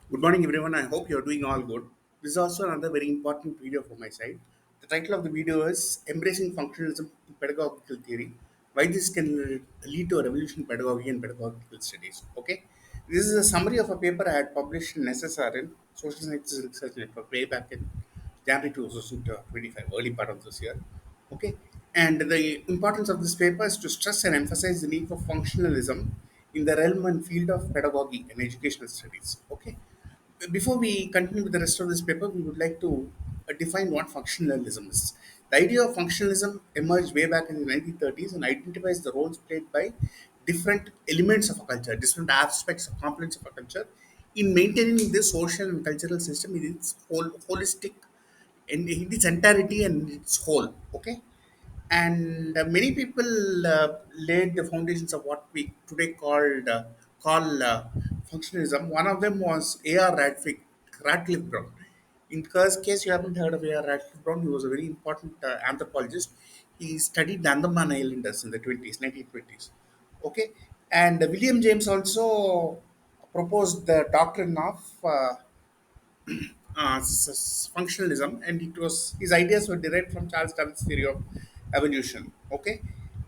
Good morning, everyone. I hope you're doing all good. This is also another very important video from my side. The title of the video is Embracing Functionalism in Pedagogical Theory, why this can lead to a revolution in pedagogy and pedagogical studies. Okay, this is a summary of a paper I had published in SSRN, Social Sciences Research Network, way back in January 2025, early part of this year. Okay, and the importance of this paper is to stress and emphasize the need for functionalism in the realm and field of pedagogy and educational studies. Okay, before we continue with the rest of this paper, we would like to define what functionalism is. The idea of functionalism emerged way back in the 1930s and identifies the roles played by different elements of a culture, different aspects or components of a culture in maintaining the social and cultural system in its whole holistic in its entirety and its whole. Okay, and many people laid the foundations of what we today call functionalism. One of them was A.R. Radcliffe Brown. In case you haven't heard of A.R. Radcliffe Brown, he was a very important anthropologist. He studied the Andaman Islanders in the 1920s. Okay, and William James also proposed the doctrine of functionalism, and it was his ideas were derived from Charles Darwin's theory of evolution. Okay,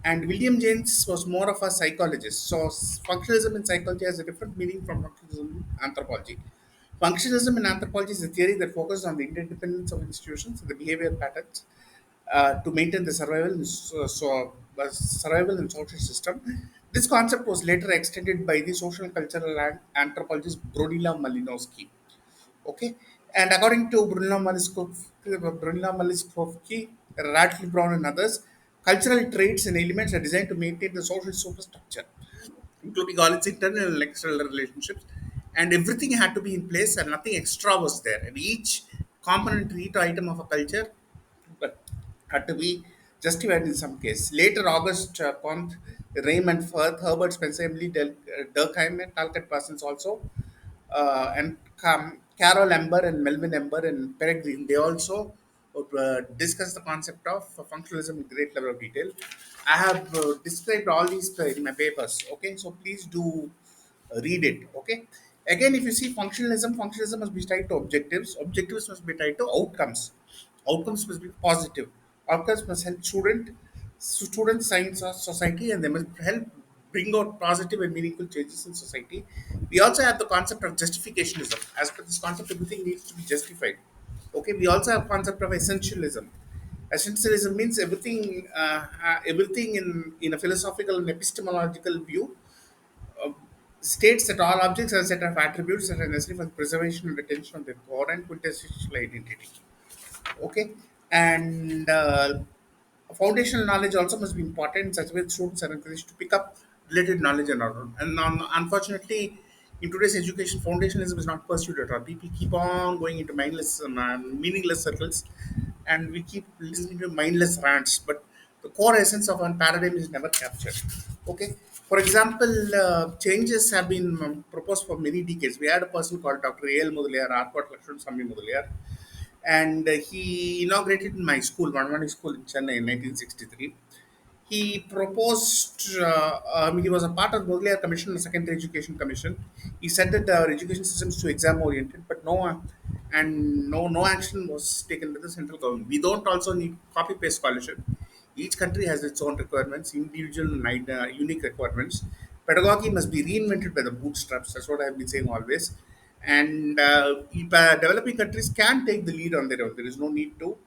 and William James was more of a psychologist. So functionalism in psychology has a different meaning from functionalism in anthropology. Functionalism in anthropology is a theory that focuses on the interdependence of institutions and the behavior patterns to maintain the survival and social system. This concept was later extended by the social and cultural anthropologist Bronila Malinowski. Okay, and according to Brunilla Maliskowski, Radcliffe Brown, and others, cultural traits and elements are designed to maintain the social superstructure, including all its internal and external relationships, and everything had to be in place, and nothing extra was there. And each component, each item of a culture, but had to be justified in some case. Later, August Comte, Raymond Firth, Herbert Spencer, Emily Durkheim, and Talcott Parsons also and Carol Ember and Melvin Ember and Peregrine, they also discuss the concept of functionalism in great level of detail. I have described all these in my papers. Okay, so please do read it. Okay. Again, if you see functionalism must be tied to objectives. Objectives must be tied to outcomes. Outcomes must be positive. Outcomes must help students, science, or society, and they must help bring out positive and meaningful changes in society. We also have the concept of justificationism. As per this concept, everything needs to be justified. Okay, we also have concept of essentialism. Essentialism means everything in a philosophical and epistemological view uh, states that all objects are a set of attributes that are necessary for the preservation and retention of their core and quintessential identity. Okay, and foundational knowledge also must be important in such a way that students are encouraged to pick up related knowledge and all. And unfortunately, in today's education, foundationalism is not pursued at all. People keep on going into mindless, meaningless circles, and we keep listening to mindless rants. But the core essence of one paradigm is never captured. Okay. For example, changes have been proposed for many decades. We had a person called Dr. A.L. Mudaliar, Arcot Lakshman Sami Mudaliar, and he inaugurated in my school, Vanvani School in Chennai in 1963. He proposed, he was a part of the Mudaliar Commission, the Secondary Education Commission. He said that our education systems to exam oriented, but no action was taken by the central government. We don't also need copy paste scholarship. Each country has its own requirements, individual and unique requirements. Pedagogy must be reinvented by the bootstraps. That's what I've been saying always. And if, developing countries can take the lead on their own. There is no need to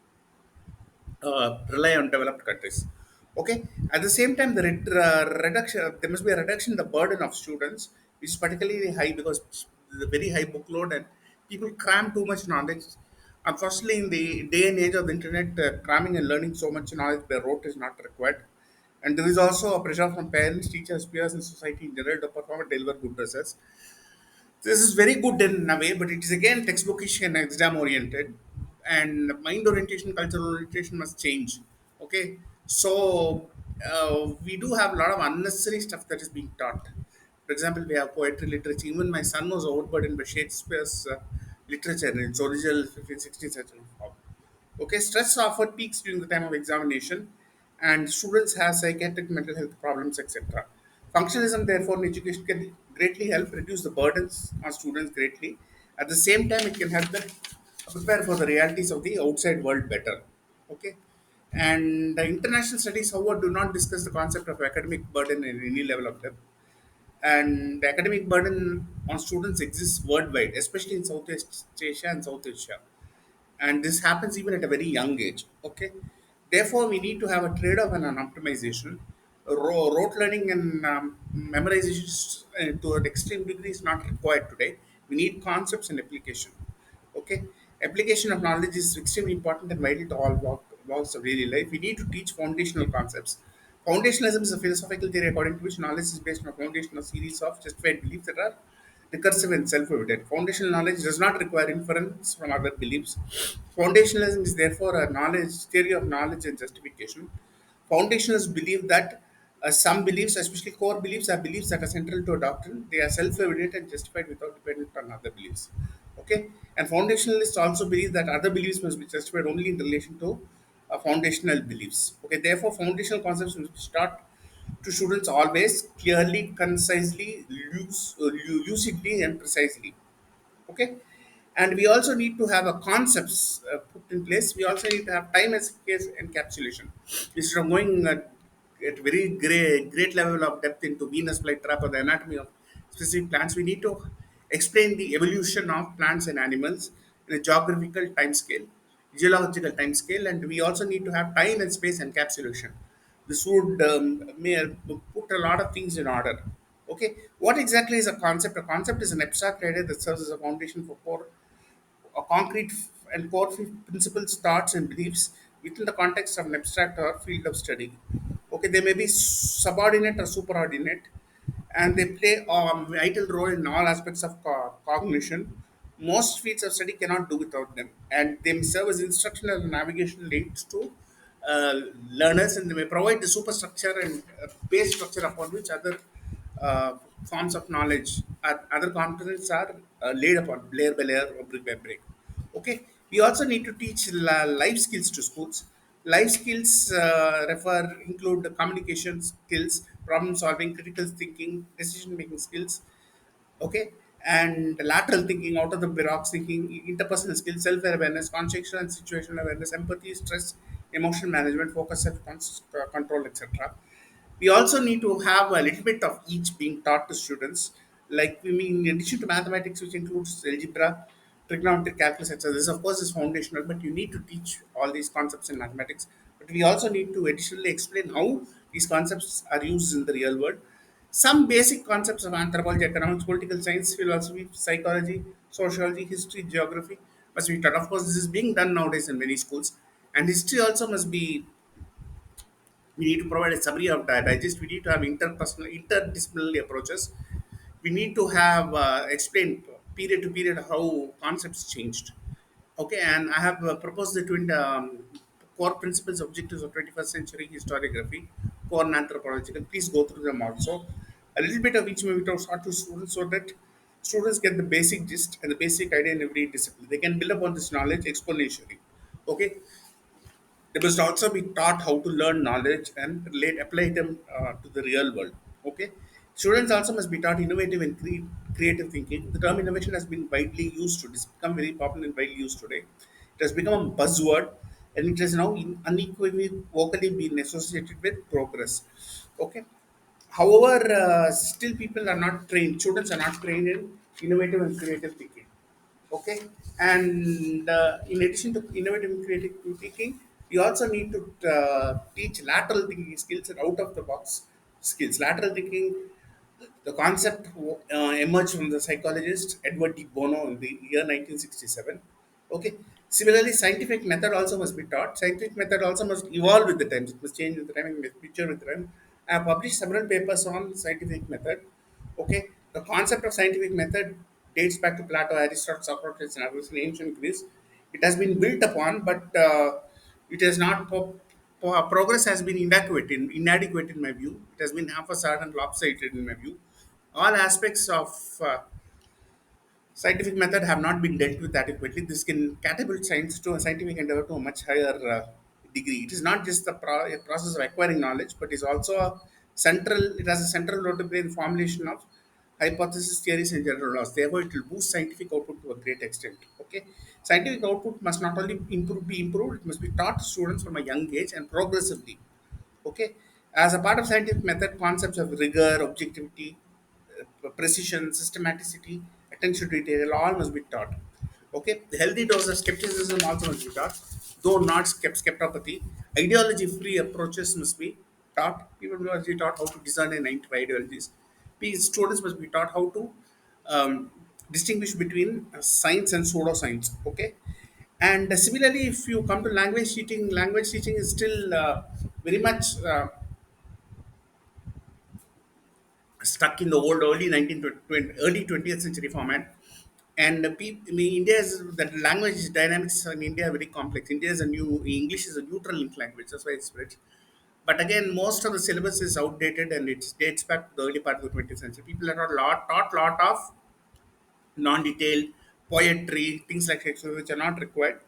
rely on developed countries. Okay. At the same time, reduction there must be a reduction in the burden of students, which is particularly high because the very high book load and people cram too much knowledge. Unfortunately, in the day and age of the internet, cramming and learning so much knowledge by rote is not required. And there is also a pressure from parents, teachers, peers, and society in general to perform and deliver good results. This is very good in a way, but it is again textbookish and exam oriented. And mind orientation, cultural orientation must change. Okay, so we do have a lot of unnecessary stuff that is being taught. For example, we have poetry literature. Even my son was overburdened by Shakespeare's literature in its original 15th, 16th century form. Okay, stress often peaks during the time of examination, and students have psychiatric mental health problems, etc. Functionalism, therefore, in education can greatly help reduce the burdens on students greatly. At the same time, it can help them prepare for the realities of the outside world better. Okay, and the international studies, however, do not discuss the concept of academic burden in any level of depth. And the academic burden on students exists worldwide, especially in Southeast Asia and South Asia, and this happens even at a very young age. Okay, therefore we need to have a trade-off and an optimization. Rote learning and memorization to an extreme degree is not required today. We need concepts and application. Okay, application of knowledge is extremely important and vital to all walks of daily life. We need to teach foundational concepts. Foundationalism is a philosophical theory according to which knowledge is based on a foundational series of justified beliefs that are recursive and self-evident. Foundational knowledge does not require inference from other beliefs. Foundationalism is therefore a knowledge theory of knowledge and justification. Foundationalists believe that some beliefs, especially core beliefs, are beliefs that are central to a doctrine. They are self-evident and justified without dependent on other beliefs. Okay, and foundationalists also believe that other beliefs must be justified only in relation to foundational beliefs. Okay, therefore, foundational concepts must be taught to students always clearly, concisely, lucidly, and precisely. Okay, and we also need to have a concepts put in place. We also need to have time as case encapsulation instead of going at very great level of depth into venus flytrap or the anatomy of specific plants. We need to explain the evolution of plants and animals in a geographical time scale, geological time scale, and we also need to have time and space encapsulation. This would may put a lot of things in order. Okay, what exactly is a concept? A concept is an abstract idea that serves as a foundation for core, a concrete and core principles, thoughts, and beliefs within the context of an abstract or field of study. Okay, they may be subordinate or superordinate, and they play a vital role in all aspects of cognition. Most fields of study cannot do without them, and they may serve as instructional and navigational aids to uh, learners, and they may provide the superstructure and base structure upon which other uh, forms of knowledge or other components are laid upon layer by layer or brick by brick. Okay, we also need to teach life skills to schools. Life skills refer include the communication skills, problem solving, critical thinking, decision making skills. Okay, and lateral thinking, out of the box thinking, interpersonal skills, self awareness, contextual and situational awareness, empathy, stress, emotional management, focus, self control, etc. We also need to have a little bit of each being taught to students. Like we mean, in addition to mathematics, which includes algebra, trigonometric calculus, etc. This, of course, is foundational, but you need to teach all these concepts in mathematics. But we also need to additionally explain how these concepts are used in the real world. Some basic concepts of anthropology, economics, political science, philosophy, psychology, sociology, history, geography must be taught. Of course, this is being done nowadays in many schools, and history also must be. We need to provide a summary of digest. We need to have interpersonal, interdisciplinary approaches. We need to have explain period to period how concepts changed. Okay, and I have proposed the twin core principles objectives of 21st century historiography, core and anthropological. Please go through them also. A little bit of each may be taught to students so that students get the basic gist and the basic idea in every discipline. They can build upon this knowledge exponentially. Okay, they must also be taught how to learn knowledge and apply them to the real world. Okay, students also must be taught innovative and creative thinking. The term innovation has been widely used to. It's become very popular and widely used today. It has become a buzzword, and it has now unequivocally been associated with progress. Okay, however, still people are not trained. Students are not trained in innovative and creative thinking. Okay, and in addition to innovative and creative thinking, we also need to teach lateral thinking skills and out of the box skills. Lateral thinking, the concept emerged from the psychologist Edward de Bono in the year 1967. Okay. Similarly, scientific method also must be taught. Scientific method also must evolve with the times. It must change with the time and mature with the time. I have published several papers on scientific method. Okay. The concept of scientific method dates back to Plato, Aristotle, Socrates, and others in ancient Greece. It has been built upon, but it has not. Progress has been inadequate in my view. It has been half-assed and lopsided in my view. All aspects of scientific method have not been dealt with adequately. This can catapult science to a scientific endeavor to a much higher degree. It is not just the process of acquiring knowledge, but is also a central. It has a central role to play in formulation of hypothesis, theories, and general laws. Therefore, it will boost scientific output to a great extent. Okay, scientific output must not only be improved, it must be taught to students from a young age and progressively. Okay, as a part of scientific method, concepts of rigor, objectivity, precision, systematicity, attention to detail, all must be taught. Okay, the healthy dose of skepticism also must be taught, though not skeptopathy. Ideology-free approaches must be taught. People must be taught how to discern and identify ideologies. Students must be taught how to um, distinguish between science and pseudoscience. Okay, and similarly, if you come to language teaching is still very much stuck in the old early 1920, early 20th century format. And I mean, India is that language dynamics in India are very complex. India is a new English is a neutral link language. That's why it's spread. But again, most of the syllabus is outdated and it dates back to the early part of the 20th century. People are taught lot of non-detailed poetry, things like that, which are not required.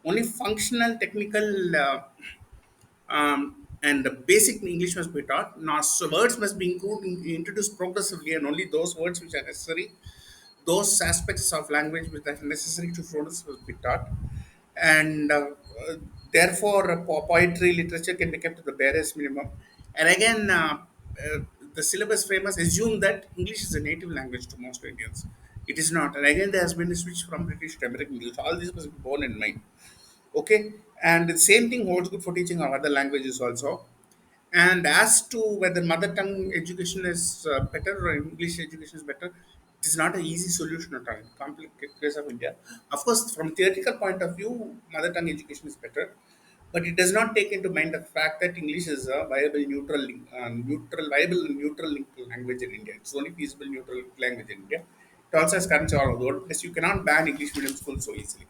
Only functional, technical, and the basic English must be taught. Now, so words must be introduced progressively, and only those words which are necessary, those aspects of language which are necessary to students must be taught. And uh, therefore, poetry, literature can be kept to the barest minimum. And again, uh, the syllabus framers assume that English is a native language to most Indians. It is not. And again, there has been a switch from British to American English. All this must be borne in mind. Okay, and the same thing holds good for teaching of other languages also. And as to whether mother tongue education is better or English education is better, it is not an easy solution at all. In complex case of India, of course, from theoretical point of view, mother tongue education is better, but it does not take into mind the fact that English is a viable neutral link language in India. It's the only feasible neutral language in India. It also has currency all over the world. Plus, you cannot ban English medium schools so easily.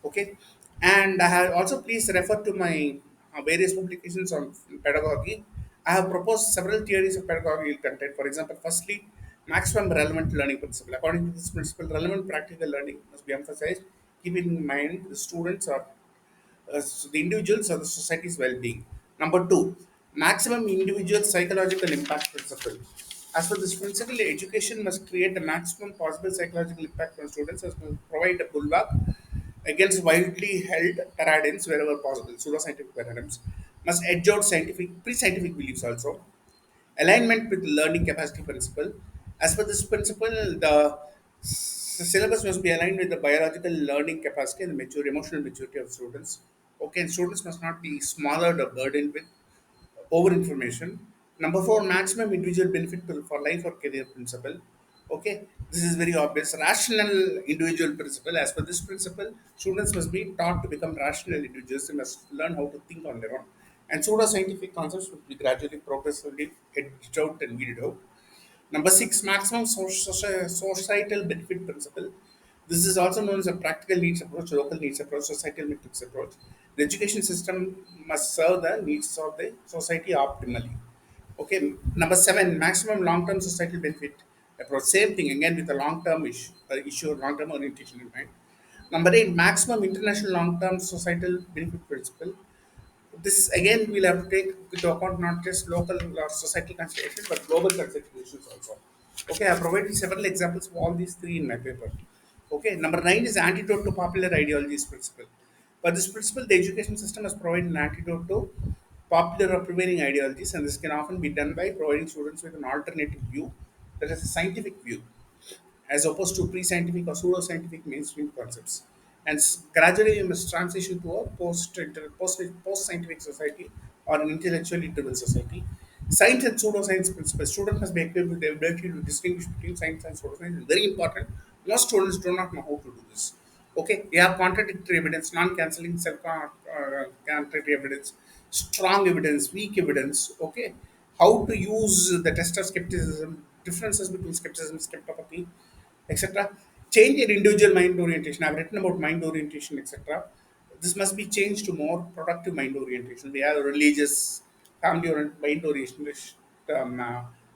Okay, and I have also please refer to my various publications on pedagogy. I have proposed several theories of pedagogical content. For example, firstly, maximum relevant learning principle. According to this principle, relevant practical learning must be emphasized, keeping in mind the students or the individuals or the society's well-being. Number two, maximum individual psychological impact principle. As per this principle, education must create the maximum possible psychological impact on students as well provide a bulwark against widely held paradigms wherever possible, pseudoscientific paradigms, must edge out pre-scientific beliefs also. Alignment with learning capacity principle. As per this principle, the syllabus must be aligned with the biological learning capacity and the emotional maturity of students. Okay, and students must not be smothered or burdened with over information. Number four, maximum individual benefit for life or career principle. Okay, this is very obvious. Rational individual principle. As per this principle, students must be taught to become rational individuals. They must learn how to think on their own. And pseudo-scientific concepts will be gradually, progressively edged out and weeded out. Number six, maximum societal benefit principle. This is also known as a practical needs approach, local needs approach, societal metrics approach. The education system must serve the needs of the society optimally. Okay, number seven, maximum long-term societal benefit approach. Same thing again with a long-term issue, long-term orientation in mind. Number eight, maximum international long-term societal benefit principle. This again we'll have to take into account not just local or societal considerations but global considerations also. Okay, I provided several examples of all these three in my paper. Okay, number nine is antidote to popular ideologies principle. But this principle, the education system has provided an antidote to popular or prevailing ideologies, and this can often be done by providing students with an alternative view, that is a scientific view, as opposed to pre-scientific or pseudo-scientific mainstream concepts. And gradually, we must transition to a post-scientific society or an intellectually driven society. Science and pseudoscience principles. Students must be equipped with the ability to distinguish between science and pseudoscience. It's very important. Most students do not know how to do this. Okay, we have contradictory evidence, non-canceling, self-contradictory evidence, strong evidence, weak evidence. Okay, how to use the test of skepticism, differences between skepticism, skeptopathy, etc. Change your individual mind orientation. I've written about mind orientation, etc. This must be changed to more productive mind orientation. We have religious, mind orientation,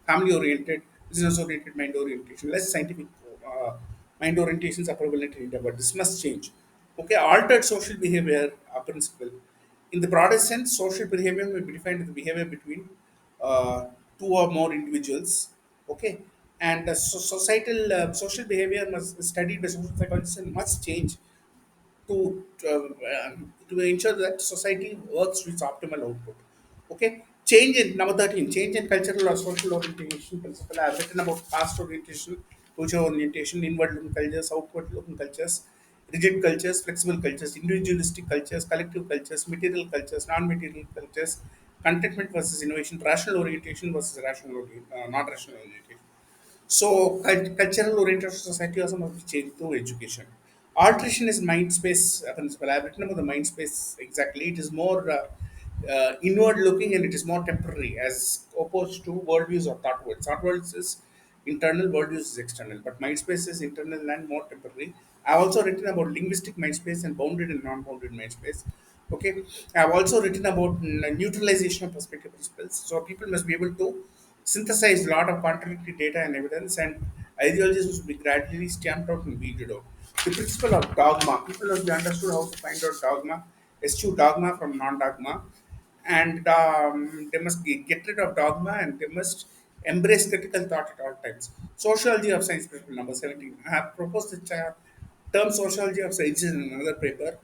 family oriented, business oriented mind orientation, less scientific mind orientations are prevalent in India, but this must change. Okay, altered social behavior principle. In the broader sense, social behavior may be defined as the behavior between uh, two or more individuals. Okay, and the societal social behavior must studied by social psychologists and must change to ensure that society works with optimal output. Okay, change in number 13, change in cultural or social orientation principle. I have written about past orientation, future orientation, inward looking cultures, outward looking cultures, rigid cultures, flexible cultures, individualistic cultures, collective cultures, material cultures, non-material cultures, contentment versus innovation, rational orientation versus not rational orientation. So, cultural oriented society also must be changed through education. Alteration is mind space principle. I've written about the mind space exactly. It is more inward looking and it is more temporary as opposed to worldviews or thought worlds. Thought worlds is internal, worldviews is external, but mind space is internal and more temporary. I've also written about linguistic mind space and bounded and non bounded mind space. Okay, I've also written about neutralization of perspective principles. So people must be able to synthesize a lot of contradictory data and evidence, and ideologies must be gradually stamped out and weeded out. The principle of dogma. People must be understood how to find out dogma, eschew dogma from non-dogma, and they must get rid of dogma and they must embrace critical thought at all times. Sociology of science principle number 17. I have proposed the term sociology of science in another paper,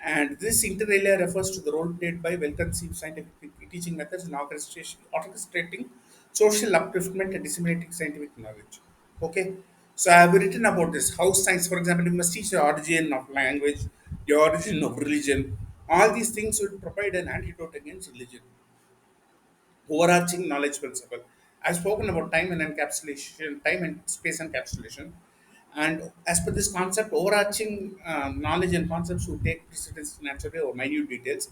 and this inter alia refers to the role played by well conceived scientific teaching methods in orchestrating social upliftment and disseminating scientific knowledge. Okay, so I have written about this. How science, for example, you must teach the origin of language, the origin of religion. All these things will provide an antidote against religion. Overarching knowledge principle. I've spoken about time and encapsulation, time and space encapsulation. And as per this concept, overarching knowledge and concepts will take precedence naturally over minute details,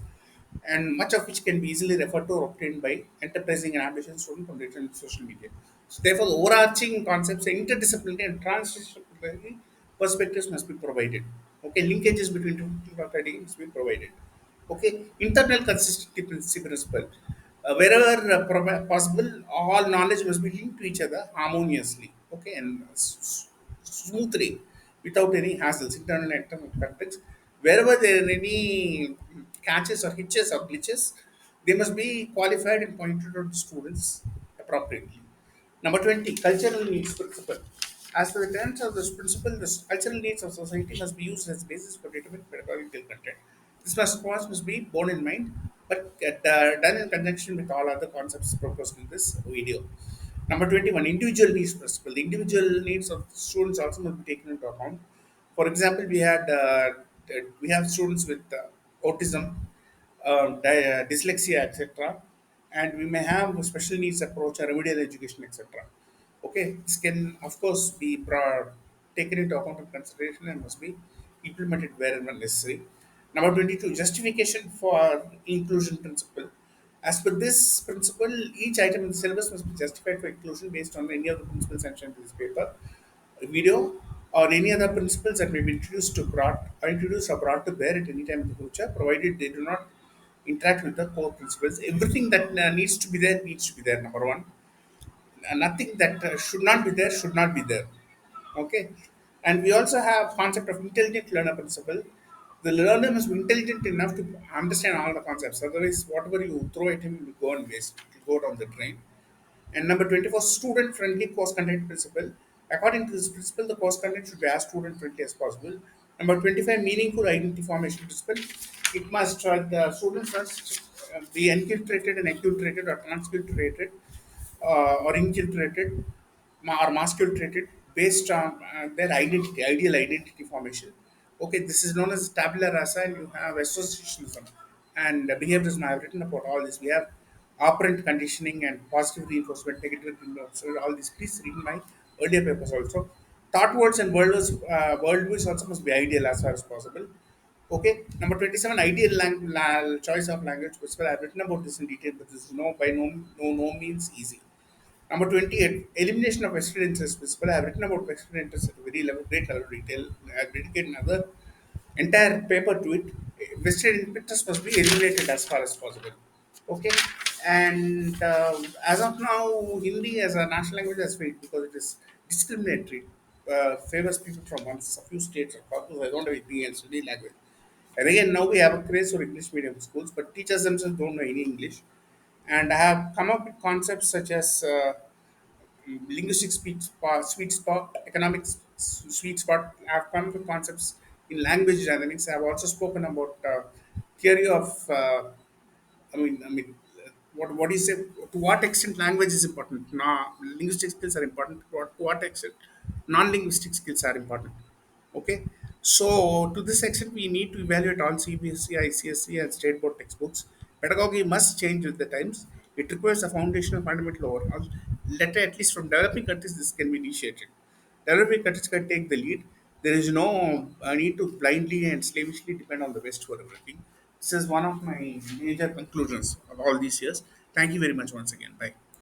and much of which can be easily referred to or obtained by enterprising and ambitious students from written social media. So, therefore, the overarching concepts, interdisciplinary and transdisciplinary perspectives must be provided. Okay, linkages between two studies must be provided. Okay, internal consistency principle. Wherever possible, all knowledge must be linked to each other harmoniously. Okay, and smoothly, without any hassles, internal and external context. Wherever there are any catches or hitches or glitches, they must be qualified and pointed out to students appropriately. Number 20, cultural needs principle. As per the tenets of this principle, the cultural needs of society must be used as basis for determining pedagogical content. This must, of course, must be borne in mind, but done in conjunction with all other concepts proposed in this video. Number 21, individual needs principle. The individual needs of students also must be taken into account. For example, we have students with autism, dyslexia, etc., and we may have a special needs approach, or remedial education, etc. Okay, this can of course be taken into account of consideration and must be implemented wherever necessary. Number 22, justification for inclusion principle. As per this principle, each item in the syllabus must be justified for inclusion based on any of the principles mentioned in this paper, video, or any other principles that may be introduced or brought to bear at any time in the future, provided they do not interact with the core principles. Everything that needs to be there needs to be there. Number one, nothing that should not be there should not be there. Okay, and we also have concept of intelligent learner principle. The learner must be intelligent enough to understand all the concepts. Otherwise, whatever you throw at him will go on waste. It will go down the drain. And number 24, student friendly course content principle. According to this principle, the course content should be as student friendly as possible. Number 25, meaningful identity formation principle. It must, the students must be infiltrated and acculturated or transculturated or infiltrated or mascultrated based on their identity, ideal identity formation. Okay, this is known as tabula rasa, and you have associationism and behaviorism. I have written about all this. We have operant conditioning and positive reinforcement, negative reinforcement, all this. Please read my earlier papers also. Thought words and worldviews also must be ideal as far as possible. Okay, number 27, ideal choice of language. Which I have written about this in detail, but this is no means easy. Number 28, elimination of vested interest principle. I have written about vested interest at a great level of detail. I have dedicated another entire paper to it. Vested interest must be eliminated as far as possible. Okay, and as of now, Hindi as a national language has failed because it is discriminatory, favors people from a few states or corpus. I don't have anything else any language. And again, now we have a craze for English medium schools, but teachers themselves don't know any English. And I have come up with concepts such as linguistic sweet spot, economics sweet spot. I've come to concepts in language dynamics. I've also spoken about theory of what is it? To what extent language is important? Linguistic skills are important. To what extent non-linguistic skills are important? Okay, so to this extent, we need to evaluate all CBSE, ICSE, and state board textbooks. Pedagogy must change with the times. It requires a foundational fundamental overhaul. Let at least from developing countries, this can be initiated. Developing countries can take the lead. There is no need to blindly and slavishly depend on the West for everything. This is one of my major conclusions of all these years. Thank you very much once again. Bye.